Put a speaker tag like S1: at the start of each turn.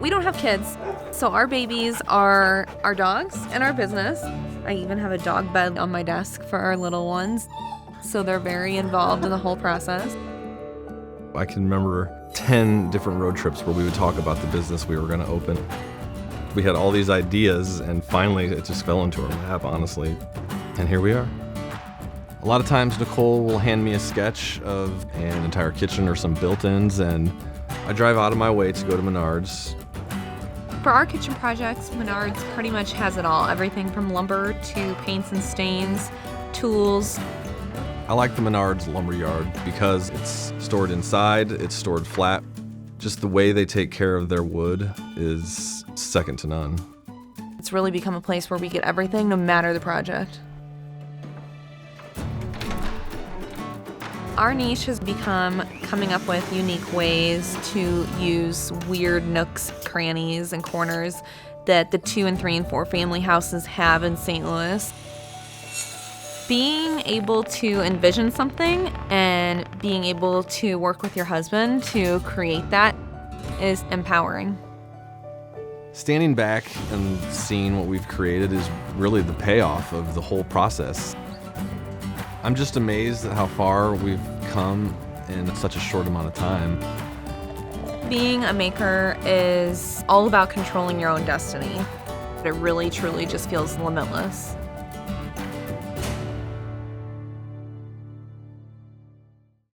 S1: We don't have kids, so our babies are our dogs and our business. I even have a dog bed on my desk for our little ones, so they're very involved in the whole process.
S2: I can remember 10 different road trips where we would talk about the business we were going to open. We had all these ideas, and finally it just fell into our lap, honestly. And here we are. A lot of times Nicole will hand me a sketch of an entire kitchen or some built-ins, and I drive out of my way to go to Menards.
S1: For our kitchen projects, Menards pretty much has it all. Everything from lumber to paints and stains, tools.
S2: I like the Menards lumberyard because it's stored inside, it's stored flat. Just the way they take care of their wood is second to none.
S1: It's really become a place where we get everything, no matter the project. Our niche has become coming up with unique ways to use weird nooks, crannies, and corners that the 2 and 3 and 4 family houses have in St. Louis. Being able to envision something and being able to work with your husband to create that is empowering.
S2: Standing back and seeing what we've created is really the payoff of the whole process. I'm just amazed at how far we've come in such a short amount of time.
S1: Being a maker is all about controlling your own destiny. It really, truly just feels limitless.